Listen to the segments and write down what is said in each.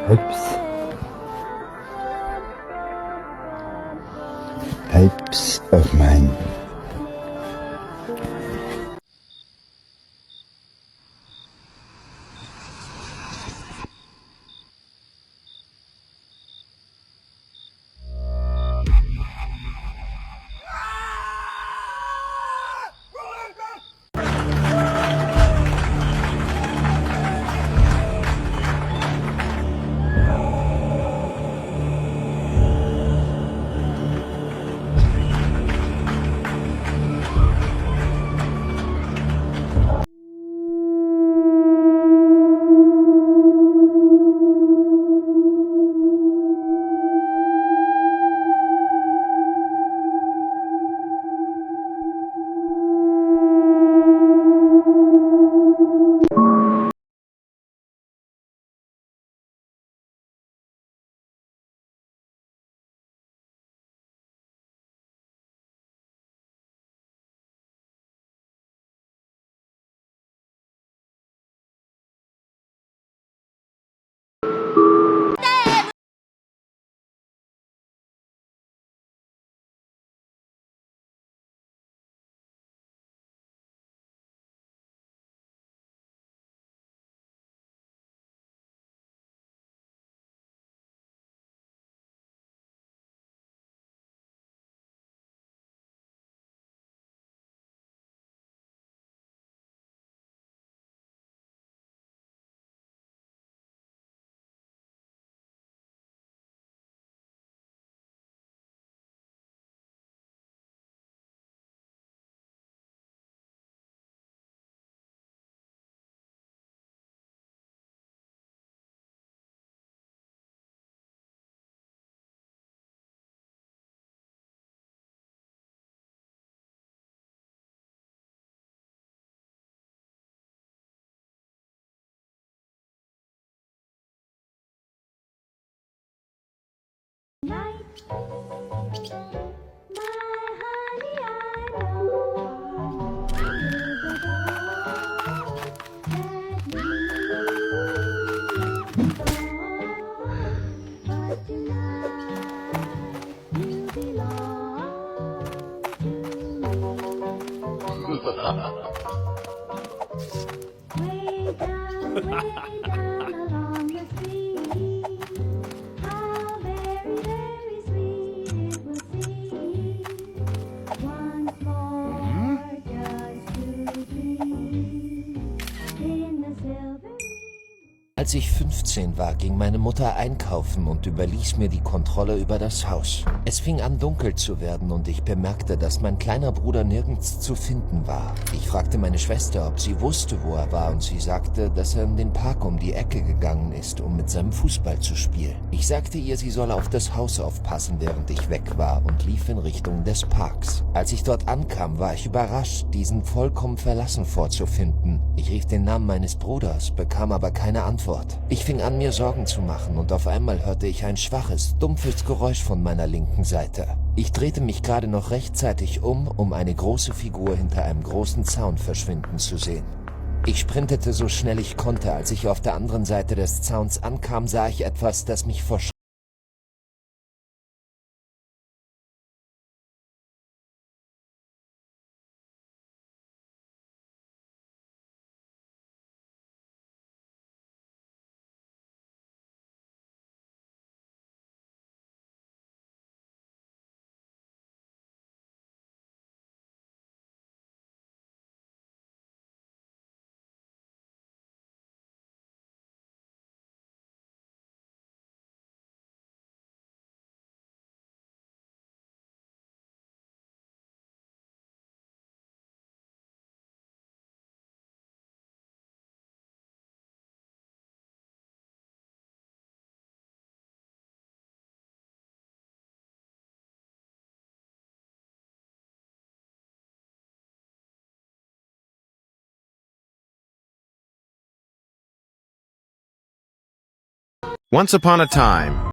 Ups. Types of mine. Way down along the street, how very, very sweet it will seem once more just to dream in the silver. Als ich 15 war, ging meine Mutter einkaufen und überließ mir die Kontrolle über das Haus. Es fing an dunkel zu werden und ich bemerkte, dass mein kleiner Bruder nirgends zu finden war. Ich fragte meine Schwester, ob sie wusste, wo er war, und sie sagte, dass er in den Park um die Ecke gegangen ist, um mit seinem Fußball zu spielen. Ich sagte ihr, sie solle auf das Haus aufpassen, während ich weg war, und lief in Richtung des Parks. Als ich dort ankam, war ich überrascht, diesen vollkommen verlassen vorzufinden. Ich rief den Namen meines Bruders, bekam aber keine Antwort. Ich fing an, mir Sorgen zu machen, und auf einmal hörte ich ein schwaches, dumpfes Geräusch von meiner linken Seite. Ich drehte mich gerade noch rechtzeitig um eine große Figur hinter einem großen Zaun verschwinden zu sehen. Ich sprintete so schnell ich konnte. Als ich auf der anderen Seite des Zauns ankam, sah ich etwas, das mich vor Once upon a time,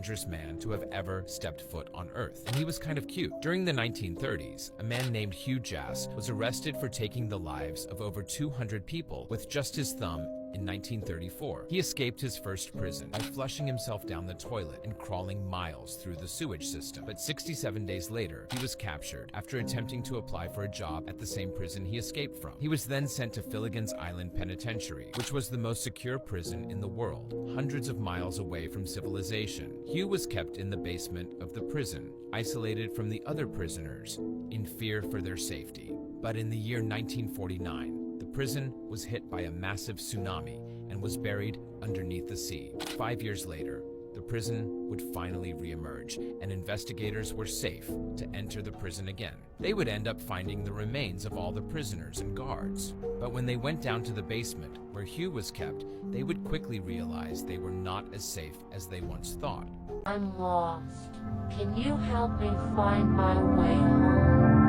dangerous man to have ever stepped foot on Earth. And he was kind of cute. During the 1930s, a man named Hugh Jass was arrested for taking the lives of over 200 people with just his thumb in 1934. He escaped his first prison by flushing himself down the toilet and crawling miles through the sewage system. But 67 days later, he was captured after attempting to apply for a job at the same prison he escaped from. He was then sent to Gilligan's Island Penitentiary, which was the most secure prison in the world, hundreds of miles away from civilization. Hugh was kept in the basement of the prison, isolated from the other prisoners, in fear for their safety. But in the year 1949, the prison was hit by a massive tsunami and was buried underneath the sea. 5 years later, the prison would finally reemerge, and investigators were safe to enter the prison again. They would end up finding the remains of all the prisoners and guards. But when they went down to the basement where Hugh was kept, they would quickly realize they were not as safe as they once thought. I'm lost. Can you help me find my way home?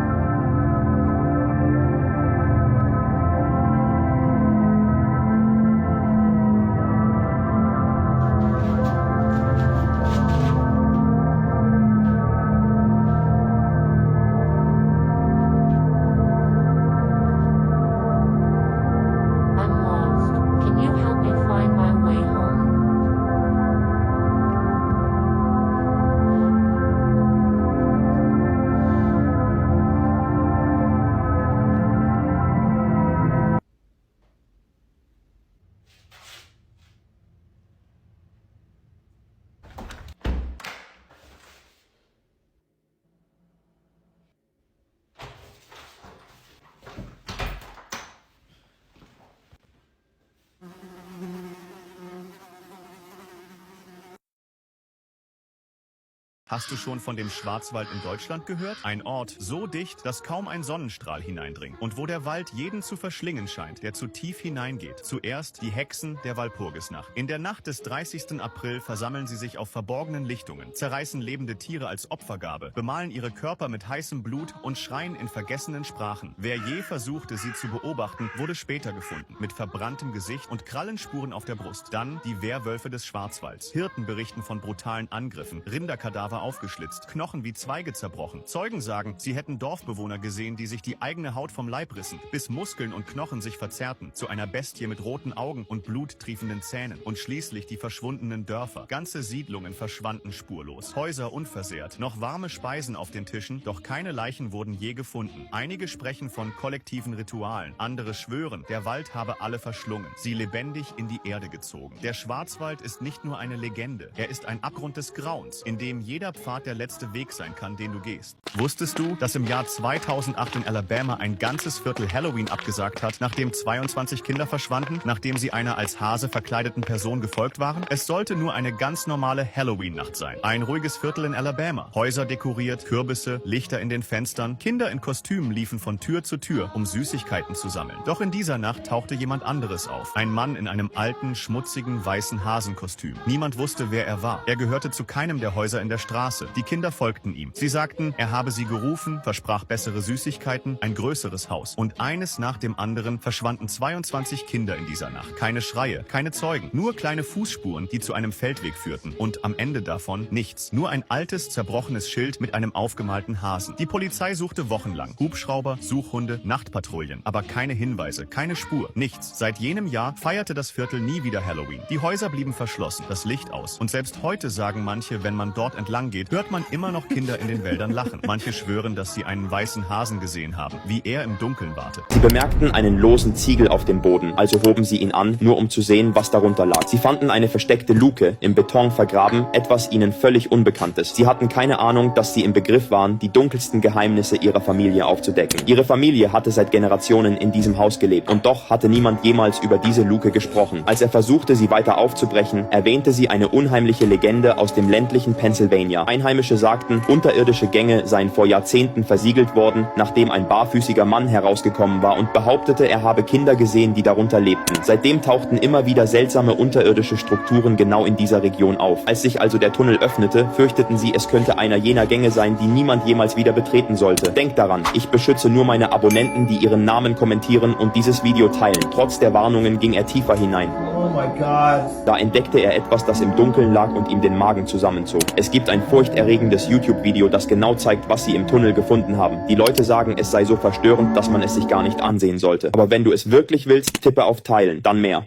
Hast du schon von dem Schwarzwald in Deutschland gehört? Ein Ort so dicht, dass kaum ein Sonnenstrahl hineindringt und wo der Wald jeden zu verschlingen scheint, der zu tief hineingeht. Zuerst die Hexen der Walpurgisnacht. In der Nacht des 30. April versammeln sie sich auf verborgenen Lichtungen, zerreißen lebende Tiere als Opfergabe, bemalen ihre Körper mit heißem Blut und schreien in vergessenen Sprachen. Wer je versuchte, sie zu beobachten, wurde später gefunden, mit verbranntem Gesicht und Krallenspuren auf der Brust. Dann die Werwölfe des Schwarzwalds. Hirten berichten von brutalen Angriffen, Rinderkadaver aufgeschlitzt, Knochen wie Zweige zerbrochen. Zeugen sagen, sie hätten Dorfbewohner gesehen, die sich die eigene Haut vom Leib rissen, bis Muskeln und Knochen sich verzerrten, zu einer Bestie mit roten Augen und bluttriefenden Zähnen. Und schließlich die verschwundenen Dörfer. Ganze Siedlungen verschwanden spurlos. Häuser unversehrt, noch warme Speisen auf den Tischen, doch keine Leichen wurden je gefunden. Einige sprechen von kollektiven Ritualen, andere schwören, der Wald habe alle verschlungen, sie lebendig in die Erde gezogen. Der Schwarzwald ist nicht nur eine Legende, er ist ein Abgrund des Grauens, in dem jeder Pfad der letzte Weg sein kann, den du gehst. Wusstest du, dass im Jahr 2008 in Alabama ein ganzes Viertel Halloween abgesagt hat, nachdem 22 Kinder verschwanden, nachdem sie einer als Hase verkleideten Person gefolgt waren? Es sollte nur eine ganz normale Halloween-Nacht sein. Ein ruhiges Viertel in Alabama. Häuser dekoriert, Kürbisse, Lichter in den Fenstern. Kinder in Kostümen liefen von Tür zu Tür, um Süßigkeiten zu sammeln. Doch in dieser Nacht tauchte jemand anderes auf. Ein Mann in einem alten, schmutzigen, weißen Hasenkostüm. Niemand wusste, wer er war. Er gehörte zu keinem der Häuser in der Straße. Die Kinder folgten ihm. Sie sagten, er habe sie gerufen, versprach bessere Süßigkeiten, ein größeres Haus. Und eines nach dem anderen verschwanden 22 Kinder in dieser Nacht. Keine Schreie, keine Zeugen, nur kleine Fußspuren, die zu einem Feldweg führten. Und am Ende davon nichts. Nur ein altes, zerbrochenes Schild mit einem aufgemalten Hasen. Die Polizei suchte wochenlang. Hubschrauber, Suchhunde, Nachtpatrouillen. Aber keine Hinweise, keine Spur, nichts. Seit jenem Jahr feierte das Viertel nie wieder Halloween. Die Häuser blieben verschlossen, das Licht aus. Und selbst heute sagen manche, wenn man dort entlang geht, hört man immer noch Kinder in den Wäldern lachen. Manche schwören, dass sie einen weißen Hasen gesehen haben, wie er im Dunkeln wartet. Sie bemerkten einen losen Ziegel auf dem Boden, also hoben sie ihn an, nur um zu sehen, was darunter lag. Sie fanden eine versteckte Luke, im Beton vergraben, etwas ihnen völlig Unbekanntes. Sie hatten keine Ahnung, dass sie im Begriff waren, die dunkelsten Geheimnisse ihrer Familie aufzudecken. Ihre Familie hatte seit Generationen in diesem Haus gelebt und doch hatte niemand jemals über diese Luke gesprochen. Als er versuchte, sie weiter aufzubrechen, erwähnte sie eine unheimliche Legende aus dem ländlichen Pennsylvania. Einheimische sagten, unterirdische Gänge seien vor Jahrzehnten versiegelt worden, nachdem ein barfüßiger Mann herausgekommen war und behauptete, er habe Kinder gesehen, die darunter lebten. Seitdem tauchten immer wieder seltsame unterirdische Strukturen genau in dieser Region auf. Als sich also der Tunnel öffnete, fürchteten sie, es könnte einer jener Gänge sein, die niemand jemals wieder betreten sollte. Denkt daran, ich beschütze nur meine Abonnenten, die ihren Namen kommentieren und dieses Video teilen. Trotz der Warnungen ging er tiefer hinein. Oh my God. Da entdeckte er etwas, das im Dunkeln lag und ihm den Magen zusammenzog. Es gibt ein furchterregendes YouTube-Video, das genau zeigt, was sie im Tunnel gefunden haben. Die Leute sagen, es sei so verstörend, dass man es sich gar nicht ansehen sollte. Aber wenn du es wirklich willst, tippe auf Teilen, dann mehr.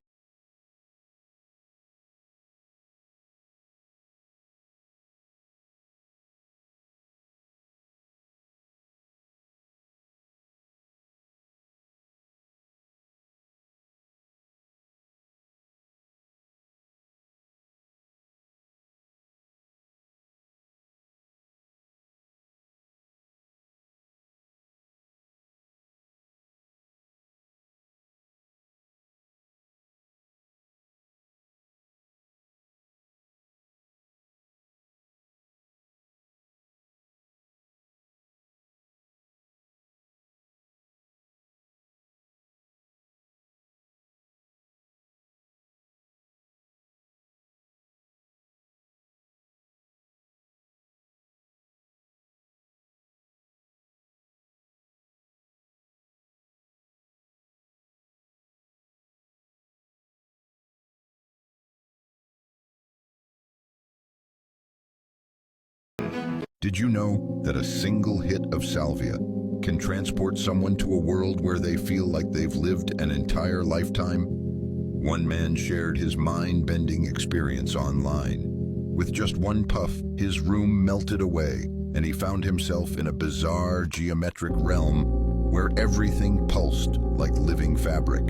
Did you know that a single hit of salvia can transport someone to a world where they feel like they've lived an entire lifetime? One man shared his mind-bending experience online. With just one puff, his room melted away, and he found himself in a bizarre geometric realm where everything pulsed like living fabric.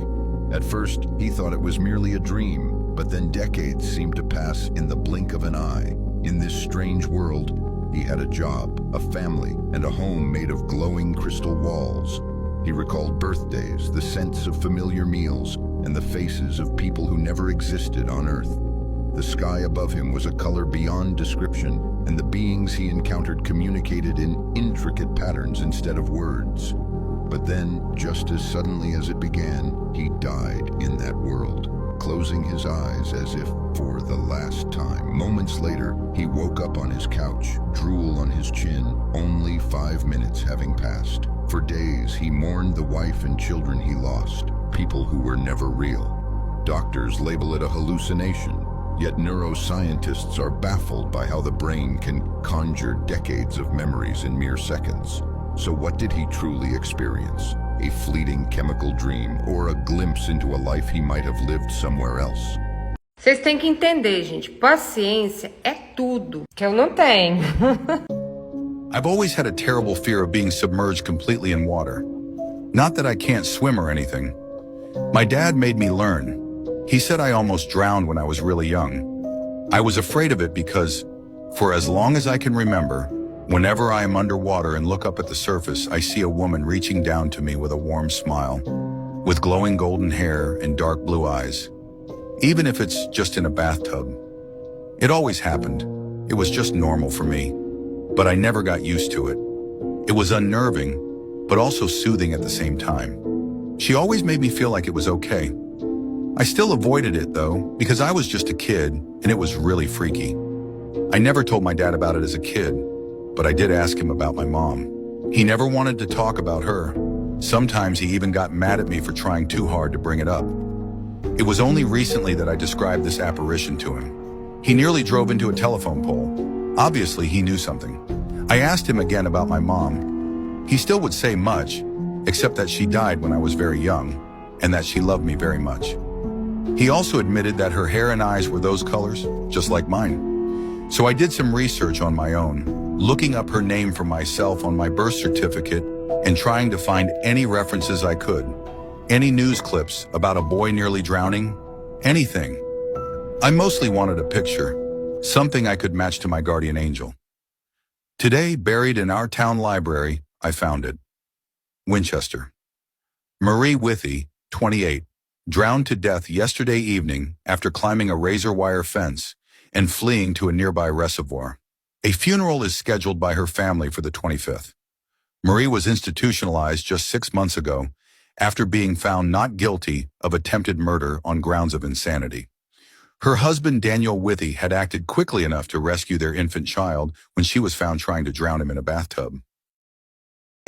At first, he thought it was merely a dream, but then decades seemed to pass in the blink of an eye. In this strange world, he had a job, a family, and a home made of glowing crystal walls. He recalled birthdays, the scents of familiar meals, and the faces of people who never existed on Earth. The sky above him was a color beyond description, and the beings he encountered communicated in intricate patterns instead of words. But then, just as suddenly as it began, he died in that world, closing his eyes as if for the last time. Moments later, he woke up on his couch, drool on his chin, only 5 minutes having passed. For days, he mourned the wife and children he lost, people who were never real. Doctors label it a hallucination, yet neuroscientists are baffled by how the brain can conjure decades of memories in mere seconds. So what did he truly experience? A fleeting chemical dream, or a glimpse into a life he might have lived somewhere else? Vocês têm que entender, gente, paciência é tudo, que eu não tenho. I've always had a terrible fear of being submerged completely in water. Not that I can't swim or anything. My dad made me learn. He said I almost drowned when I was really young. I was afraid of it because, for as long as I can remember, whenever I am underwater and look up at the surface, I see a woman reaching down to me with a warm smile, with glowing golden hair and dark blue eyes, even if it's just in a bathtub. It always happened. It was just normal for me, but I never got used to it. It was unnerving, but also soothing at the same time. She always made me feel like it was okay. I still avoided it though, because I was just a kid and it was really freaky. I never told my dad about it as a kid, but I did ask him about my mom. He never wanted to talk about her. Sometimes he even got mad at me for trying too hard to bring it up. It was only recently that I described this apparition to him. He nearly drove into a telephone pole. Obviously, he knew something. I asked him again about my mom. He still would say much, except that she died when I was very young, and that she loved me very much. He also admitted that her hair and eyes were those colors, just like mine. So I did some research on my own, looking up her name for myself on my birth certificate and trying to find any references I could. Any news clips about a boy nearly drowning, anything. I mostly wanted a picture, something I could match to my guardian angel. Today, buried in our town library, I found it. Winchester. Marie Withy, 28, drowned to death yesterday evening after climbing a razor wire fence and fleeing to a nearby reservoir. A funeral is scheduled by her family for the 25th. Marie was institutionalized just 6 months ago after being found not guilty of attempted murder on grounds of insanity. Her husband, Daniel Withy, had acted quickly enough to rescue their infant child when she was found trying to drown him in a bathtub.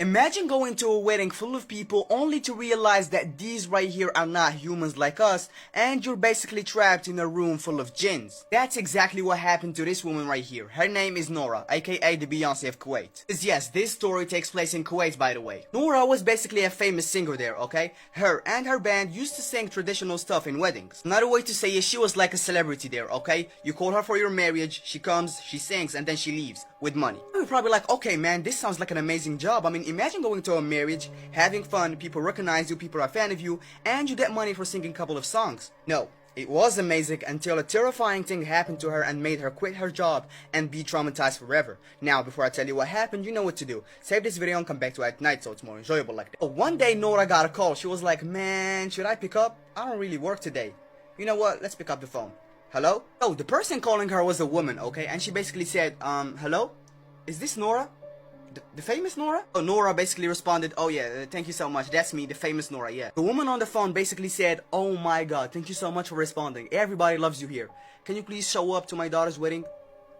Imagine going to a wedding full of people only to realize that these right here are not humans like us, and you're basically trapped in a room full of jinns. That's exactly what happened to this woman right here. Her name is Nora, aka the Beyonce of Kuwait. Yes, this story takes place in Kuwait, by the way. Nora was basically a famous singer there, okay? Her and her band used to sing traditional stuff in weddings. Another way to say it, she was like a celebrity there, okay? You call her for your marriage, she comes, she sings, and then she leaves with money. You're probably like, okay man, this sounds like an amazing job. I mean, imagine going to a marriage, having fun, people recognize you, people are a fan of you, and you get money for singing a couple of songs. No, it was amazing until a terrifying thing happened to her and made her quit her job and be traumatized forever. Now, before I tell you what happened, you know what to do. Save this video and come back to it at night so it's more enjoyable like that. One day, Nora got a call. She was like, man, should I pick up? I don't really work today. You know what? Let's pick up the phone. Hello? Oh, the person calling her was a woman, okay? And she basically said, hello? Is this Nora? The famous Nora? Oh, Nora basically responded, oh yeah, thank you so much, that's me, the famous Nora, yeah. The woman on the phone basically said, oh my god, thank you so much for responding. Everybody loves you here. Can you please show up to my daughter's wedding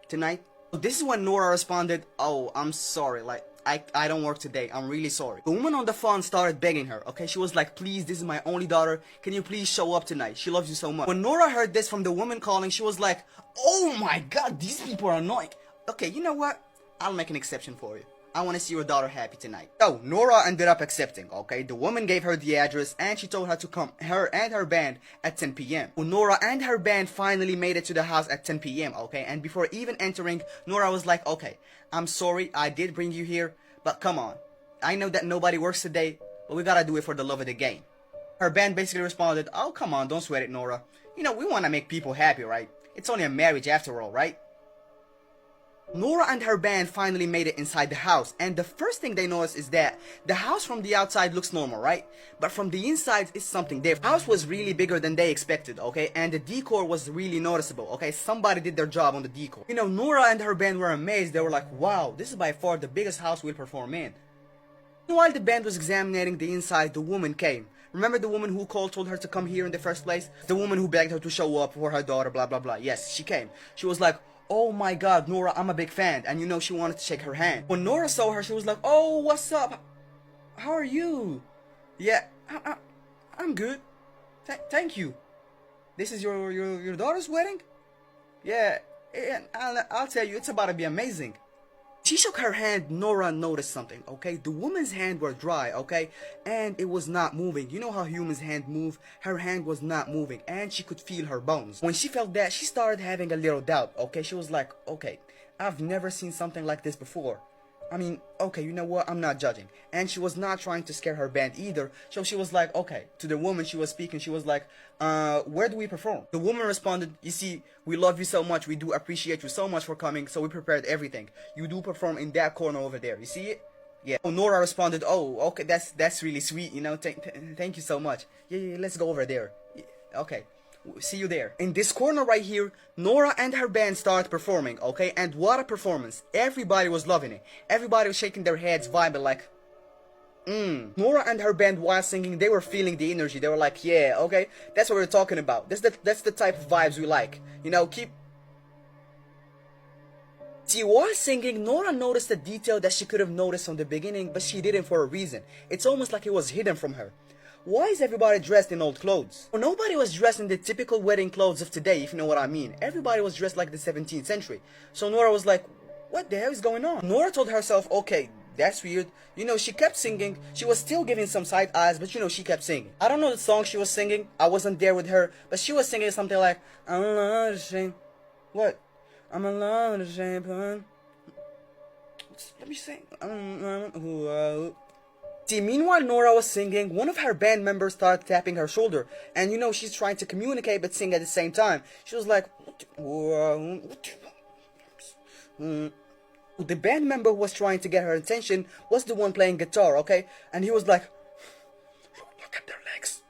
tonight? This is when Nora responded, oh, I'm sorry, like, I don't work today, I'm really sorry. The woman on the phone started begging her, okay? She was like, please, this is my only daughter, can you please show up tonight? She loves you so much. When Nora heard this from the woman calling, she was like, oh my god, these people are annoying. Okay, you know what? I'll make an exception for you. I want to see your daughter happy tonight. So, Nora ended up accepting, okay? The woman gave her the address and she told her to come, her and her band, at 10 p.m. Well, Nora and her band finally made it to the house at 10 p.m., okay? And before even entering, Nora was like, okay, I'm sorry, I did bring you here, but come on. I know that nobody works today, but we gotta do it for the love of the game. Her band basically responded, oh, come on, don't sweat it, Nora. You know, we want to make people happy, right? It's only a marriage after all, right? Nora and her band finally made it inside the house, and the first thing they noticed is that the house from the outside looks normal, right? But from the inside is something different. The house was really bigger than they expected, okay? And the decor was really noticeable, okay? Somebody did their job on the decor. You know, Nora and her band were amazed. They were like, wow, this is by far the biggest house we'll perform in. While the band was examining the inside, the woman came. Remember the woman who told her to come here in the first place? The woman who begged her to show up for her daughter, blah, blah, blah. Yes, she came. She was like, oh my god, Nora, I'm a big fan. And you know, she wanted to shake her hand. When Nora saw her, she was like, oh, what's up? How are you? Yeah, I'm good. Thank you. This is your daughter's wedding? Yeah, and I'll tell you, it's about to be amazing. She shook her hand. Nora noticed something, okay? The woman's hand were dry, okay? And it was not moving. You know how humans' hand move? Her hand was not moving, and she could feel her bones. When she felt that, she started having a little doubt, okay? She was like, okay, I've never seen something like this before. I mean, okay, you know what? I'm not judging. And she was not trying to scare her band either. So she was like, okay, to the woman she was speaking, she was like, where do we perform? The woman responded, you see, we love you so much. We do appreciate you so much for coming. So we prepared everything. You do perform in that corner over there. You see it? Yeah. Oh, Nora responded, oh, okay, that's really sweet. You know, thank you so much. Yeah, let's go over there. Yeah, okay. See you there. In this corner right here, Nora and her band started performing, okay? And what a performance. Everybody was loving it. Everybody was shaking their heads, vibing like, Nora and her band, while singing, they were feeling the energy. They were like, yeah, okay, that's what we're talking about. That's the type of vibes we like. You know, See, while singing, Nora noticed a detail that she could have noticed from the beginning, but she didn't for a reason. It's almost like it was hidden from her. Why is everybody dressed in old clothes? Well, nobody was dressed in the typical wedding clothes of today, if you know what I mean. Everybody was dressed like the 17th century. So Nora was like, what the hell is going on? Nora told herself, okay, that's weird. You know, she kept singing. She was still giving some side eyes, but you know, she kept singing. I don't know the song she was singing. I wasn't there with her, but she was singing something like, I'm alone ashamed. What? I'm alone ashamed. Let me sing. See, meanwhile Nora was singing, one of her band members started tapping her shoulder. And you know, she's trying to communicate but sing at the same time. She was like, the band member who was trying to get her attention was the one playing guitar, okay? And he was like, look at their legs.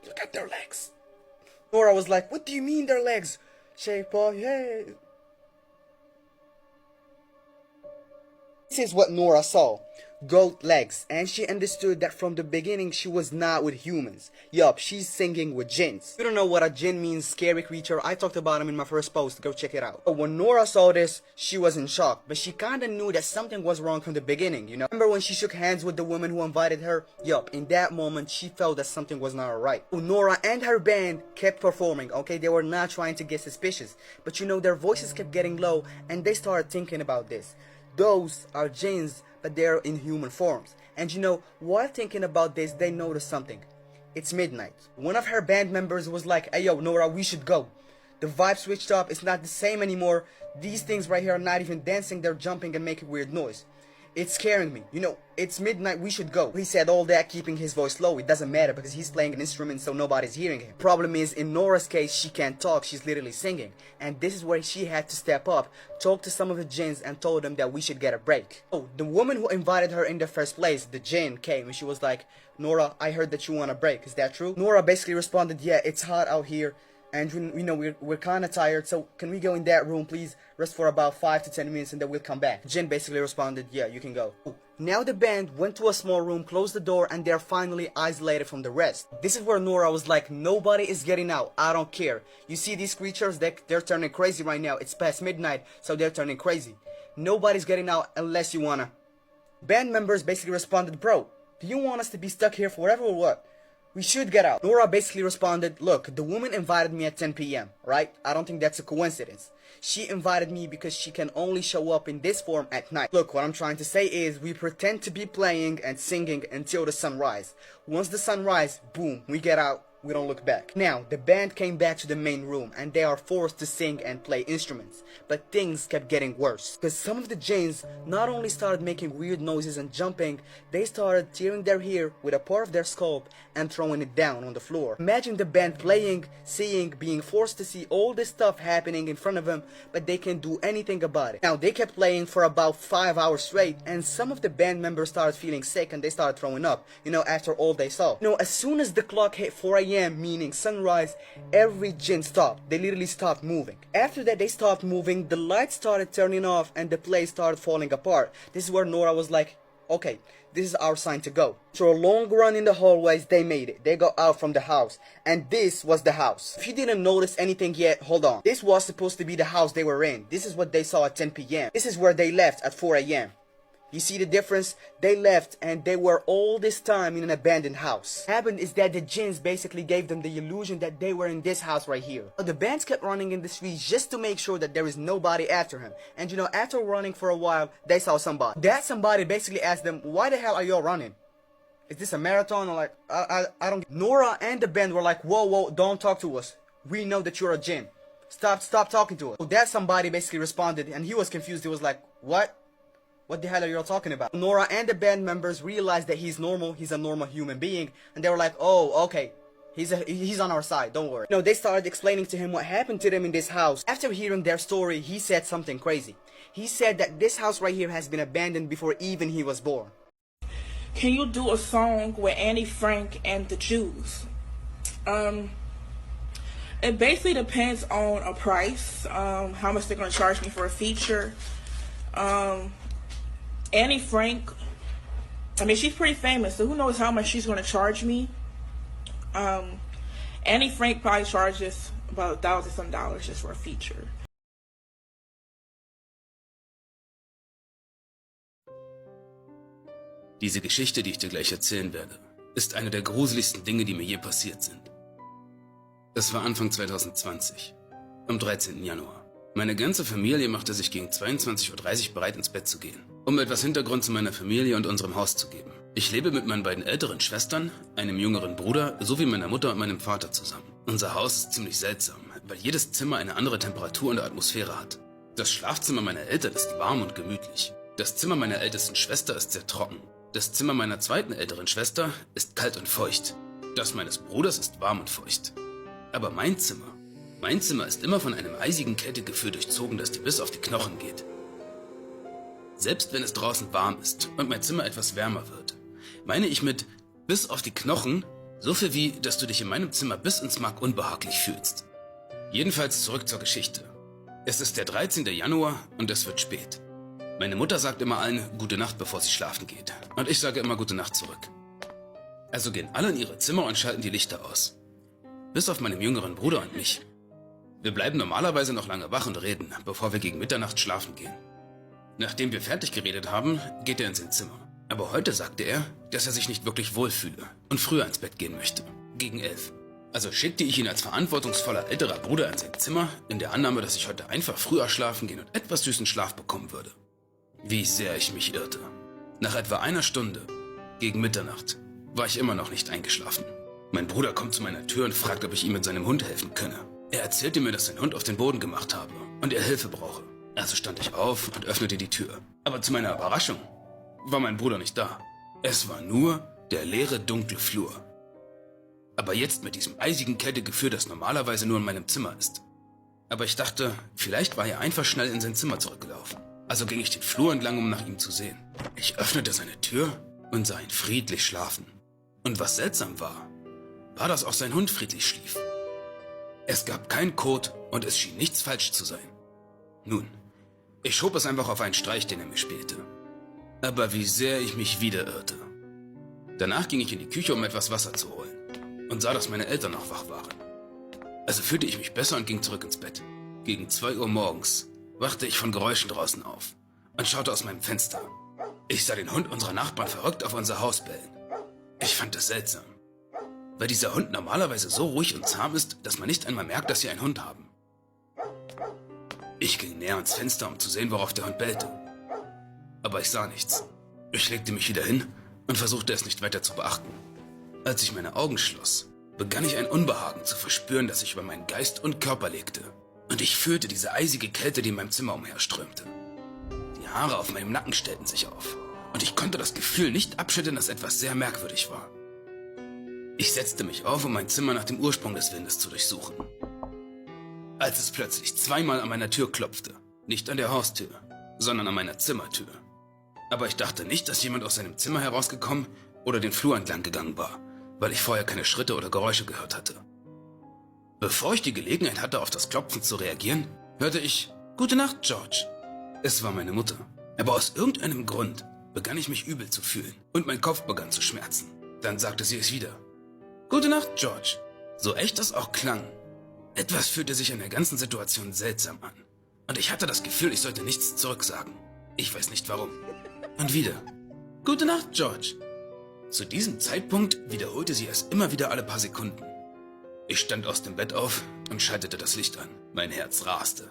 Look at their legs. Nora was like, what do you mean their legs? Shape of, yeah. This is what Nora saw. goat legs, and she understood that from the beginning she was not with humans. Yup, she's singing with jinns. If you don't know what a jinn means, scary creature, I talked about him in my first post, go check it out. But when Nora saw this, she was in shock, but she kinda knew that something was wrong from the beginning, you know? Remember when she shook hands with the woman who invited her? Yup, in that moment she felt that something was not right. So Nora and her band kept performing, okay? They were not trying to get suspicious, but you know, their voices kept getting low, and they started thinking about this. Those are jinns, but they're in human forms. And you know, while thinking about this, they noticed something. It's midnight. One of her band members was like, hey yo, Nora, we should go. The vibe switched up, it's not the same anymore. These things right here are not even dancing, they're jumping and making weird noise. It's scaring me. You know, it's midnight, we should go. He said all that keeping his voice low. It doesn't matter because he's playing an instrument so nobody's hearing him. Problem is, in Nora's case, she can't talk, she's literally singing. And this is where she had to step up, talk to some of the jinns and told them that we should get a break. Oh, the woman who invited her in the first place, the jinn, came and she was like, Nora, I heard that you want a break, is that true? Nora basically responded, yeah, it's hot out here. And you know, we're kind of tired, so can we go in that room, please? Rest for about 5 to 10 minutes and then we'll come back. Jin basically responded, yeah, you can go. Now the band went to a small room, closed the door, and they're finally isolated from the rest. This is where Nora was like, nobody is getting out, I don't care. You see these creatures, they're turning crazy right now. It's past midnight, so they're turning crazy. Nobody's getting out unless you wanna. Band members basically responded, bro, do you want us to be stuck here forever or what? We should get out. Nora basically responded, look, the woman invited me at 10 p.m., right? I don't think that's a coincidence. She invited me because she can only show up in this form at night. Look, what I'm trying to say is we pretend to be playing and singing until the sunrise. Once the sun rises, boom, we get out. We don't look back. Now, the band came back to the main room and they are forced to sing and play instruments. But things kept getting worse. Because some of the jinns not only started making weird noises and jumping, they started tearing their hair with a part of their scalp and throwing it down on the floor. Imagine the band playing, seeing, being forced to see all this stuff happening in front of them, but they can't do anything about it. Now, they kept playing for about 5 hours straight, and some of the band members started feeling sick and they started throwing up, you know, after all they saw. You know, as soon as the clock hit 4 a.m., meaning sunrise, every jinn stopped. They literally stopped moving. After that, they stopped moving, the lights started turning off, and the place started falling apart. This is where Nora was like, okay, this is our sign to go. After a long run in the hallways, they made it. They got out from the house, and this was the house. If you didn't notice anything yet, hold on. This was supposed to be the house they were in. This is what they saw at 10 p.m. This is where they left at 4 a.m. You see the difference? They left and they were all this time in an abandoned house. What happened is that the jinns basically gave them the illusion that they were in this house right here. So the bands kept running in the streets just to make sure that there is nobody after him. And you know, after running for a while, they saw somebody. That somebody basically asked them, why the hell are y'all running? Is this a marathon? Or like, I don't. Nora and the band were like, whoa, don't talk to us. We know that you're a jinn. Stop talking to us. So that somebody basically responded and he was confused. He was like, what? What the hell are you all talking about? Nora and the band members realized that he's normal, he's a normal human being, and they were like, oh, okay, he's on our side, don't worry. You know, they started explaining to him what happened to them in this house. After hearing their story, he said something crazy. He said that this house right here has been abandoned before even he was born. Can you do a song with Annie Frank and the Jews? It basically depends on a price, how much they're going to charge me for a feature. Annie Frank, I mean, she's pretty famous, so who knows how much she's going to charge me. Annie Frank probably charges about $1,000 some just for a feature. Diese Geschichte, die ich dir gleich erzählen werde, ist eine der gruseligsten Dinge, die mir je passiert sind. Das war Anfang 2020, am 13. Januar. Meine ganze Familie machte sich gegen 22:30 Uhr bereit, ins Bett zu gehen, um etwas Hintergrund zu meiner Familie und unserem Haus zu geben. Ich lebe mit meinen beiden älteren Schwestern, einem jüngeren Bruder sowie meiner Mutter und meinem Vater zusammen. Unser Haus ist ziemlich seltsam, weil jedes Zimmer eine andere Temperatur und Atmosphäre hat. Das Schlafzimmer meiner Eltern ist warm und gemütlich. Das Zimmer meiner ältesten Schwester ist sehr trocken. Das Zimmer meiner zweiten älteren Schwester ist kalt und feucht. Das meines Bruders ist warm und feucht. Aber mein Zimmer ist immer von einem eisigen Kältegefühl durchzogen, das dir bis auf die Knochen geht. Selbst wenn es draußen warm ist und mein Zimmer etwas wärmer wird, meine ich mit bis auf die Knochen so viel wie, dass du dich in meinem Zimmer bis ins Mark unbehaglich fühlst. Jedenfalls zurück zur Geschichte. Es ist der 13. Januar und es wird spät. Meine Mutter sagt immer allen gute Nacht, bevor sie schlafen geht. Und ich sage immer gute Nacht zurück. Also gehen alle in ihre Zimmer und schalten die Lichter aus. Bis auf meinen jüngeren Bruder und mich. Wir bleiben normalerweise noch lange wach und reden, bevor wir gegen Mitternacht schlafen gehen. Nachdem wir fertig geredet haben, geht er in sein Zimmer. Aber heute sagte er, dass er sich nicht wirklich wohlfühle und früher ins Bett gehen möchte. Gegen 11. Also schickte ich ihn als verantwortungsvoller älterer Bruder in sein Zimmer, in der Annahme, dass ich heute einfach früher schlafen gehen und etwas süßen Schlaf bekommen würde. Wie sehr ich mich irrte. Nach etwa einer Stunde, gegen Mitternacht, war ich immer noch nicht eingeschlafen. Mein Bruder kommt zu meiner Tür und fragt, ob ich ihm mit seinem Hund helfen könne. Er erzählte mir, dass sein Hund auf den Boden gemacht habe und er Hilfe brauche. Also stand ich auf und öffnete die Tür. Aber zu meiner Überraschung war mein Bruder nicht da. Es war nur der leere, dunkle Flur. Aber jetzt mit diesem eisigen Kältegefühl, das normalerweise nur in meinem Zimmer ist. Aber ich dachte, vielleicht war er einfach schnell in sein Zimmer zurückgelaufen. Also ging ich den Flur entlang, um nach ihm zu sehen. Ich öffnete seine Tür und sah ihn friedlich schlafen. Und was seltsam war, dass auch sein Hund friedlich schlief. Es gab keinen Code und es schien nichts falsch zu sein. Nun, ich schob es einfach auf einen Streich, den er mir spielte. Aber wie sehr ich mich wieder irrte. Danach ging ich in die Küche, um etwas Wasser zu holen. Und sah, dass meine Eltern noch wach waren. Also fühlte ich mich besser und ging zurück ins Bett. Gegen 2 Uhr morgens wachte ich von Geräuschen draußen auf und schaute aus meinem Fenster. Ich sah den Hund unserer Nachbarn verrückt auf unser Haus bellen. Ich fand es seltsam, weil dieser Hund normalerweise so ruhig und zahm ist, dass man nicht einmal merkt, dass sie einen Hund haben. Ich ging näher ans Fenster, um zu sehen, worauf der Hund bellte. Aber ich sah nichts. Ich legte mich wieder hin und versuchte es nicht weiter zu beachten. Als ich meine Augen schloss, begann ich ein Unbehagen zu verspüren, das sich über meinen Geist und Körper legte. Und ich fühlte diese eisige Kälte, die in meinem Zimmer umherströmte. Die Haare auf meinem Nacken stellten sich auf. Und ich konnte das Gefühl nicht abschütteln, dass etwas sehr merkwürdig war. Ich setzte mich auf, um mein Zimmer nach dem Ursprung des Windes zu durchsuchen. Als es plötzlich zweimal an meiner Tür klopfte. Nicht an der Haustür, sondern an meiner Zimmertür. Aber ich dachte nicht, dass jemand aus seinem Zimmer herausgekommen oder den Flur entlang gegangen war, weil ich vorher keine Schritte oder Geräusche gehört hatte. Bevor ich die Gelegenheit hatte, auf das Klopfen zu reagieren, hörte ich »Gute Nacht, George«. Es war meine Mutter. Aber aus irgendeinem Grund begann ich mich übel zu fühlen und mein Kopf begann zu schmerzen. Dann sagte sie es wieder. »Gute Nacht, George.« So echt das auch klang. Etwas fühlte sich an der ganzen Situation seltsam an. Und ich hatte das Gefühl, ich sollte nichts zurücksagen. Ich weiß nicht warum. Und wieder. »Gute Nacht, George.« Zu diesem Zeitpunkt wiederholte sie es immer wieder alle paar Sekunden. Ich stand aus dem Bett auf und schaltete das Licht an. Mein Herz raste.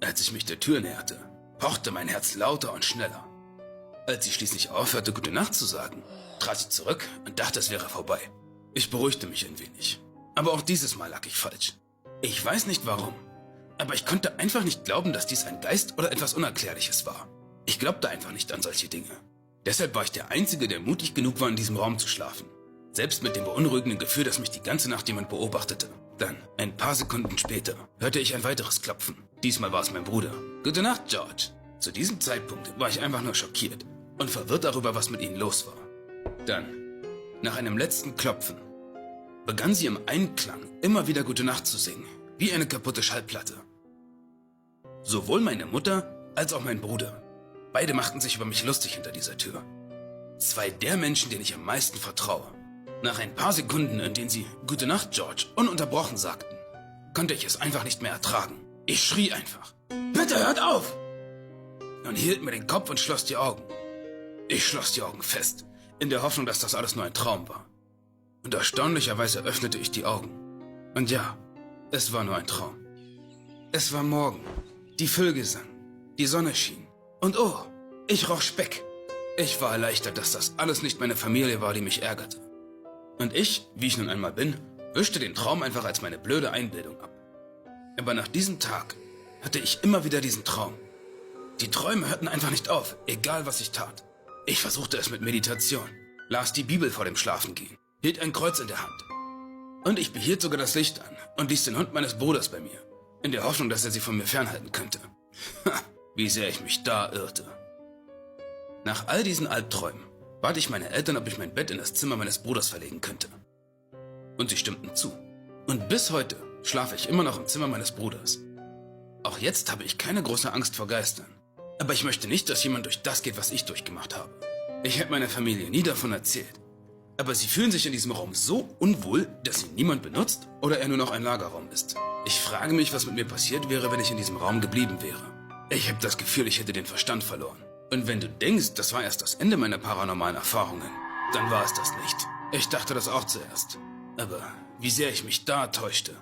Als ich mich der Tür näherte, pochte mein Herz lauter und schneller. Als sie schließlich aufhörte, Gute Nacht zu sagen, trat sie zurück und dachte, es wäre vorbei. Ich beruhigte mich ein wenig. Aber auch dieses Mal lag ich falsch. Ich weiß nicht warum, aber ich konnte einfach nicht glauben, dass dies ein Geist oder etwas Unerklärliches war. Ich glaubte einfach nicht an solche Dinge. Deshalb war ich der Einzige, der mutig genug war, in diesem Raum zu schlafen. Selbst mit dem beunruhigenden Gefühl, dass mich die ganze Nacht jemand beobachtete. Dann, ein paar Sekunden später, hörte ich ein weiteres Klopfen. Diesmal war es mein Bruder. »Gute Nacht, George.« Zu diesem Zeitpunkt war ich einfach nur schockiert und verwirrt darüber, was mit ihnen los war. Dann, nach einem letzten Klopfen, begann sie im Einklang immer wieder Gute Nacht zu singen, wie eine kaputte Schallplatte. Sowohl meine Mutter als auch mein Bruder. Beide machten sich über mich lustig hinter dieser Tür. Zwei der Menschen, denen ich am meisten vertraue. Nach ein paar Sekunden, in denen sie »Gute Nacht, George« ununterbrochen sagten, konnte ich es einfach nicht mehr ertragen. Ich schrie einfach. »Bitte hört auf!« und hielt mir den Kopf und schloss die Augen. Ich schloss die Augen fest, in der Hoffnung, dass das alles nur ein Traum war. Und erstaunlicherweise öffnete ich die Augen. Und ja, es war nur ein Traum. Es war Morgen, die Vögel sangen, die Sonne schien. Und oh, ich roch Speck. Ich war erleichtert, dass das alles nicht meine Familie war, die mich ärgerte. Und ich, wie ich nun einmal bin, wischte den Traum einfach als meine blöde Einbildung ab. Aber nach diesem Tag hatte ich immer wieder diesen Traum. Die Träume hörten einfach nicht auf, egal was ich tat. Ich versuchte es mit Meditation, las die Bibel vor dem Schlafengehen, hielt ein Kreuz in der Hand. Und ich behielt sogar das Licht an und ließ den Hund meines Bruders bei mir, in der Hoffnung, dass er sie von mir fernhalten könnte. Wie sehr ich mich da irrte. Nach all diesen Albträumen bat ich meine Eltern, ob ich mein Bett in das Zimmer meines Bruders verlegen könnte. Und sie stimmten zu. Und bis heute schlafe ich immer noch im Zimmer meines Bruders. Auch jetzt habe ich keine große Angst vor Geistern. Aber ich möchte nicht, dass jemand durch das geht, was ich durchgemacht habe. Ich habe meiner Familie nie davon erzählt. Aber sie fühlen sich in diesem Raum so unwohl, dass ihn niemand benutzt oder er nur noch ein Lagerraum ist. Ich frage mich, was mit mir passiert wäre, wenn ich in diesem Raum geblieben wäre. Ich habe das Gefühl, ich hätte den Verstand verloren. Und wenn du denkst, das war erst das Ende meiner paranormalen Erfahrungen, dann war es das nicht. Ich dachte das auch zuerst. Aber wie sehr ich mich da täuschte.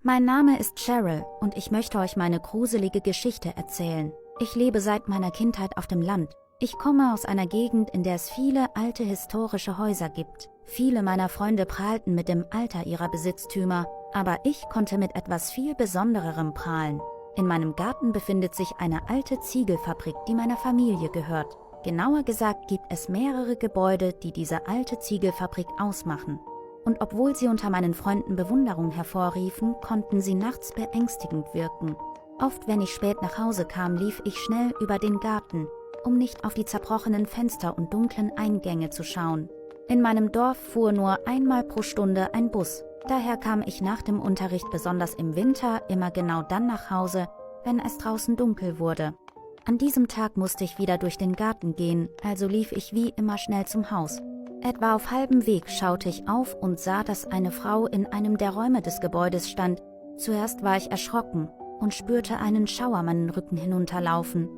Mein Name ist Cheryl und ich möchte euch meine gruselige Geschichte erzählen. Ich lebe seit meiner Kindheit auf dem Land. Ich komme aus einer Gegend, in der es viele alte historische Häuser gibt. Viele meiner Freunde prahlten mit dem Alter ihrer Besitztümer, aber ich konnte mit etwas viel Besondererem prahlen. In meinem Garten befindet sich eine alte Ziegelfabrik, die meiner Familie gehört. Genauer gesagt gibt es mehrere Gebäude, die diese alte Ziegelfabrik ausmachen. Und obwohl sie unter meinen Freunden Bewunderung hervorriefen, konnten sie nachts beängstigend wirken. Oft, wenn ich spät nach Hause kam, lief ich schnell über den Garten, um nicht auf die zerbrochenen Fenster und dunklen Eingänge zu schauen. In meinem Dorf fuhr nur einmal pro Stunde ein Bus. Daher kam ich nach dem Unterricht, besonders im Winter, immer genau dann nach Hause, wenn es draußen dunkel wurde. An diesem Tag musste ich wieder durch den Garten gehen, also lief ich wie immer schnell zum Haus. Etwa auf halbem Weg schaute ich auf und sah, dass eine Frau in einem der Räume des Gebäudes stand. Zuerst war ich erschrocken und spürte einen Schauer meinen Rücken hinunterlaufen.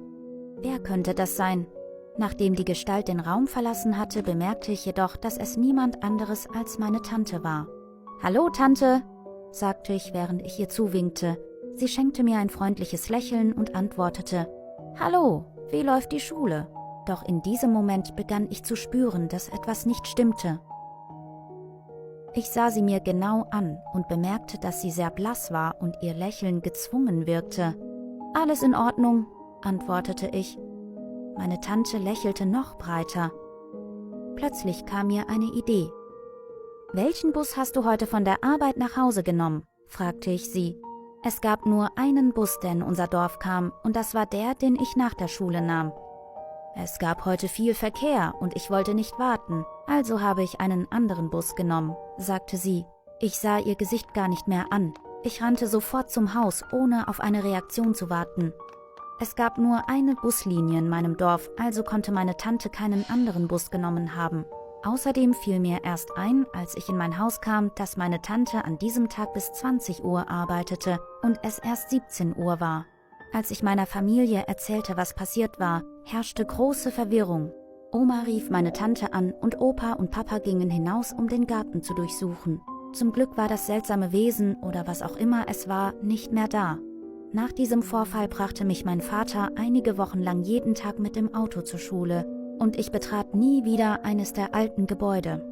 Wer könnte das sein? Nachdem die Gestalt den Raum verlassen hatte, bemerkte ich jedoch, dass es niemand anderes als meine Tante war. »Hallo, Tante«, sagte ich, während ich ihr zuwinkte. Sie schenkte mir ein freundliches Lächeln und antwortete, »Hallo, wie läuft die Schule?« Doch in diesem Moment begann ich zu spüren, dass etwas nicht stimmte. Ich sah sie mir genau an und bemerkte, dass sie sehr blass war und ihr Lächeln gezwungen wirkte. »Alles in Ordnung«, antwortete ich. Meine Tante lächelte noch breiter. Plötzlich kam mir eine Idee. »Welchen Bus hast du heute von der Arbeit nach Hause genommen?« fragte ich sie. Es gab nur einen Bus, der in unser Dorf kam, und das war der, den ich nach der Schule nahm. Es gab heute viel Verkehr und ich wollte nicht warten, also habe ich einen anderen Bus genommen, sagte sie. Ich sah ihr Gesicht gar nicht mehr an. Ich rannte sofort zum Haus, ohne auf eine Reaktion zu warten. Es gab nur eine Buslinie in meinem Dorf, also konnte meine Tante keinen anderen Bus genommen haben. Außerdem fiel mir erst ein, als ich in mein Haus kam, dass meine Tante an diesem Tag bis 20 Uhr arbeitete und es erst 17 Uhr war. Als ich meiner Familie erzählte, was passiert war, herrschte große Verwirrung. Oma rief meine Tante an und Opa und Papa gingen hinaus, um den Garten zu durchsuchen. Zum Glück war das seltsame Wesen oder was auch immer es war, nicht mehr da. Nach diesem Vorfall brachte mich mein Vater einige Wochen lang jeden Tag mit dem Auto zur Schule und ich betrat nie wieder eines der alten Gebäude.